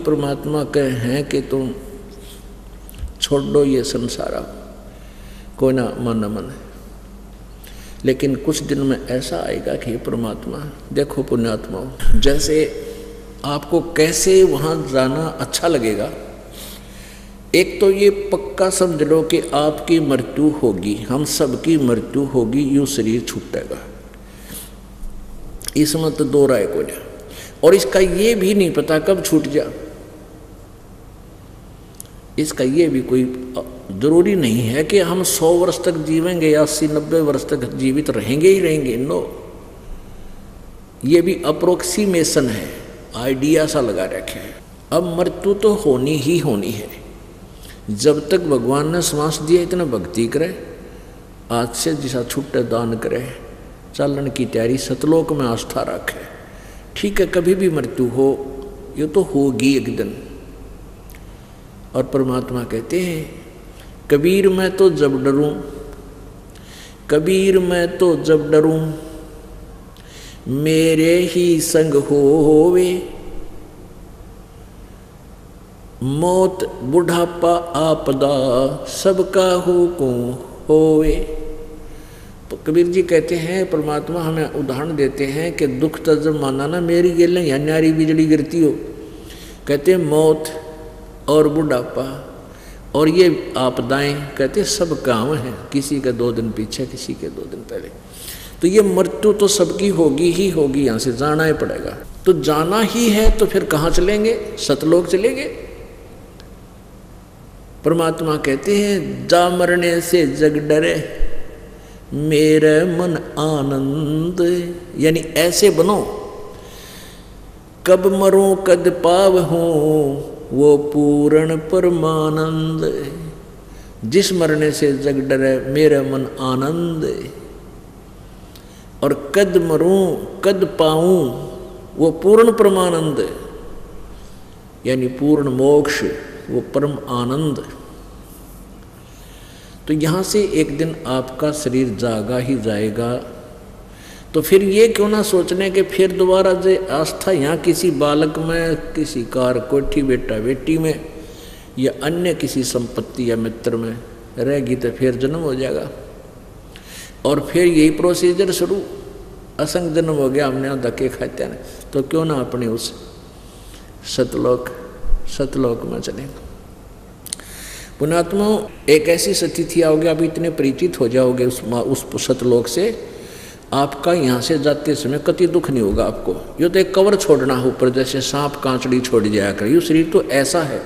परमात्मा कहे हैं कि तुम छोड़ दो ये संसार, कोई ना माना मन है। लेकिन कुछ दिन में ऐसा आएगा कि परमात्मा देखो पुण्यात्मा, जैसे आपको कैसे वहाँ जाना अच्छा लगेगा। एक तो ये पक्का समझ लो कि आपकी मृत्यु होगी, हम सबकी मृत्यु होगी, यूँ शरीर छूटेगा, इसमें तो दो राय को नहीं। और इसका ये भी नहीं पता कब छूट जा, इसका ये भी कोई जरूरी नहीं है कि हम 100 वर्ष तक जीवेंगे या 80-90 वर्ष तक जीवित रहेंगे ही रहेंगे। नो, ये भी अप्रोक्सीमेशन है, आइडिया सा लगा रखे हैं। अब मृत्यु तो होनी ही होनी है। जब तक भगवान ने श्वास दिया इतना भक्ति करे, आज से जिसा छुट्टे दान करे, चालन की तैयारी, सतलोक में आस्था रखे। ठीक है, कभी भी मृत्यु हो, ये तो होगी एक दिन। और परमात्मा कहते हैं कबीर मैं तो जब डरूं, कबीर मैं तो जब डरूं, मेरे ही संग होवे, मौत बुढ़ापा आपदा सबका हुकुम होवे। तो कबीर जी कहते हैं, परमात्मा हमें उदाहरण देते हैं कि दुख तो जब माना ना मेरी गेल या न्यारी बिजली गिरती हो, कहते हैं मौत और बुढ़ापा और ये आपदाएं, कहते सब काम हैं, किसी के 2 दिन पीछे, किसी के 2 दिन पहले। तो ये मृत्यु तो सबकी होगी ही होगी, यहाँ से जाना ही पड़ेगा। तो जाना ही है तो फिर कहाँ चलेंगे? सतलोक चलेंगे। परमात्मा कहते हैं जा मरने से जग डरे, मेरे मन आनंद, यानी ऐसे बनो कब मरूं कद पाव हूँ वो पूर्ण परमानंद। जिस मरने से जग डरे मेरा मन आनंद, और कद मरूं कद पाऊं वो पूर्ण परमानंद, यानी पूर्ण मोक्ष, वो परम आनंद। तो यहाँ से एक दिन आपका शरीर जागा ही जाएगा। तो फिर ये क्यों ना सोचने के फिर दोबारा जो आस्था यहाँ किसी बालक में, किसी कार कोठी बेटा बेटी में, या अन्य किसी संपत्ति या मित्र में रहेगी, तो फिर जन्म हो जाएगा। और फिर यही प्रोसीजर शुरू, असंग जन्म हो गया, हमने धक्के खाते हैं, तो क्यों ना अपने उस सतलोक में चलेंगे। पुण्यात्मा, एक ऐसी स्थिति आओगे, आप इतने परिचित हो जाओगे उस सतलोक से, आपका यहाँ से जाते समय कति दुख नहीं होगा आपको। ये तो एक कवर छोड़ना हो ऊपर, जैसे सांप कांचड़ी छोड़ जाया कर। ये शरीर तो ऐसा है,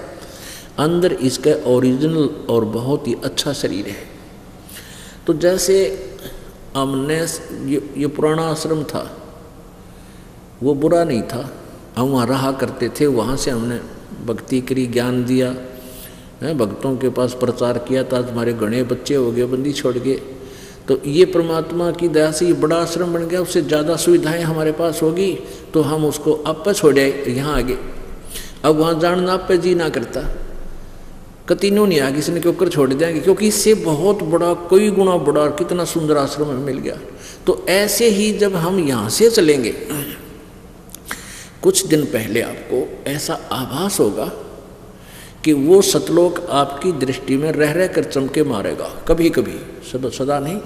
अंदर इसका ओरिजिनल और बहुत ही अच्छा शरीर है। तो जैसे हमने ये पुराना आश्रम था, वो बुरा नहीं था, हम वहाँ रहा करते थे, वहाँ से हमने भक्ति करी, ज्ञान दिया, भक्तों के पास प्रचार किया, तो आज हमारे घने बच्चे हो गए, बंदी छोड़ गए। तो ये परमात्मा की दया से ये बड़ा आश्रम बन गया, उससे ज़्यादा सुविधाएं हमारे पास होगी, तो हम उसको आप पे छोड़े यहाँ आगे। अब वहाँ जानना आप पे जी ना करता, कतीनों नहीं आगे, इसने क्यों कर छोड़ देंगे, क्योंकि इससे बहुत बड़ा, कई गुना बड़ा, कितना सुंदर आश्रम हमें मिल गया। तो ऐसे ही जब हम यहाँ से चलेंगे, कुछ दिन पहले आपको ऐसा आभास होगा कि वो सतलोक आपकी दृष्टि में रह रह कर चमके मारेगा, कभी कभी, सदा नहीं।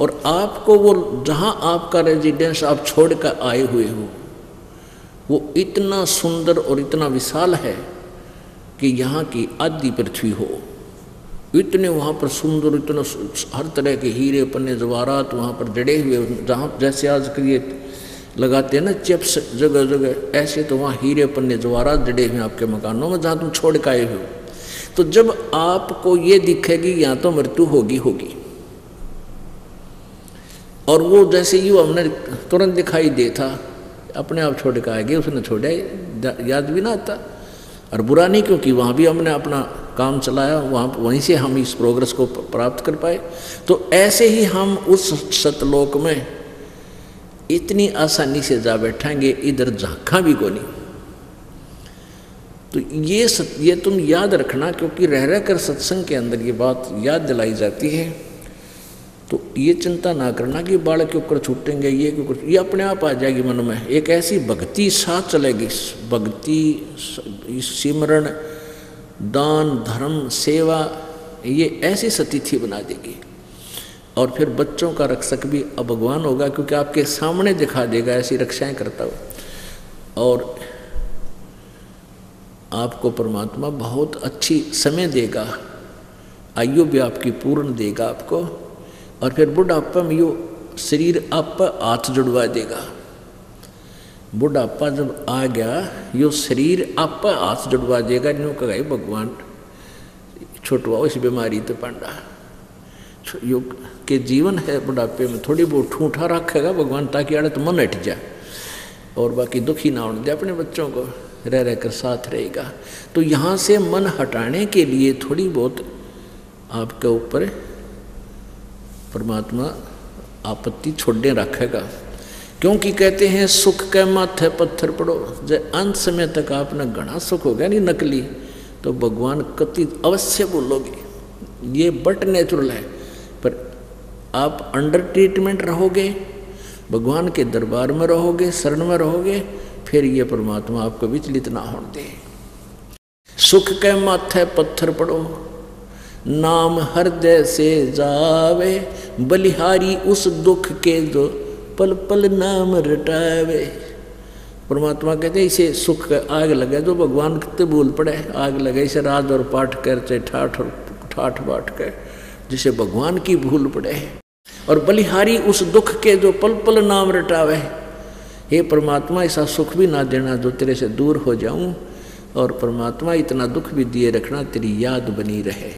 और आपको वो जहाँ आपका रेजिडेंस आप छोड़ कर आए हुए हो, वो इतना सुंदर और इतना विशाल है कि यहाँ की आधी पृथ्वी हो, इतने वहाँ पर सुंदर, इतना हर तरह के हीरे पन्ने जवाहरात वहाँ पर जड़े हुए, जहाँ जैसे आजकल ये लगाते हैं ना चिप्स जगह जगह, ऐसे तो वहाँ हीरे पन्ने जवाहरात जड़े हुए आपके मकानों में जहाँ तुम छोड़ के आए हो। तो जब आपको ये दिखेगी यहाँ तो मृत्यु होगी होगी, और वो जैसे ही हमने तुरंत दिखाई दे था, अपने आप छोड़ के आएगी, उसने छोड़ा, याद भी ना आता। और बुरा नहीं, क्योंकि वहाँ भी हमने अपना काम चलाया, वहीं से हम इस प्रोग्रेस को प्राप्त कर पाए। तो ऐसे ही हम उस सतलोक में इतनी आसानी से जा बैठेंगे, इधर झांका भी को नहीं। तो ये तुम याद रखना, क्योंकि रह रह कर सत्संग के अंदर ये बात याद दिलाई जाती है। तो ये चिंता ना करना कि बाल के ऊपर छूटेंगे, ये अपने आप आ जाएगी मन में। एक ऐसी भक्ति साथ चलेगी, भक्ति, सिमरण, दान, धर्म, सेवा, ये ऐसी सतिथि बना देगी। और फिर बच्चों का रक्षक भी अब भगवान होगा, क्योंकि आपके सामने दिखा देगा ऐसी रक्षाएं करता हो। और आपको परमात्मा बहुत अच्छी समय देगा, आयु भी आपकी पूर्ण देगा आपको। और फिर बुढ़ापा में यो शरीर आप पर हाथ जुड़वा देगा। बुढ़ापा जब आ गया, यो शरीर आप पर हाथ जुड़वा देगा। यूँ कहे भगवान छुटवाओ इस बीमारी तो पांडा, योग के जीवन है बुढ़ापे में थोड़ी बहुत ठूठा रखेगा भगवान, ताकि आड़े तो मन हट जाए और बाकी दुखी ना होने दे अपने बच्चों को, रह रह कर साथ रहेगा। तो यहाँ से मन हटाने के लिए थोड़ी बहुत आपके ऊपर परमात्मा आपत्ति छोड़ने रखेगा, क्योंकि कहते हैं सुख के माथे पत्थर पड़ो। जब अंत समय तक आपने घना सुख हो गया नहीं नकली, तो भगवान कति अवश्य बोलोगे, ये बट नेचुरल है। पर आप अंडर ट्रीटमेंट रहोगे, भगवान के दरबार में रहोगे, शरण में रहोगे, फिर ये परमात्मा आपको विचलित ना होने दे। सुख के माथे पत्थर पड़ो, नाम हृदय से जावे, बलिहारी उस दुख के जो पल पल नाम रटावे। परमात्मा कहते हैं इसे सुख का आग लगे, जो भगवान कितने भूल पड़े, आग लगे इसे राज और पाठ कर, चाहे ठाठ बाट कर, जिसे भगवान की भूल पड़े। और बलिहारी उस दुख के जो पल पल नाम रटावे। हे परमात्मा ऐसा सुख भी ना देना जो तेरे से दूर हो जाऊं, और परमात्मा इतना दुख भी दिए रखना तेरी याद बनी रहे।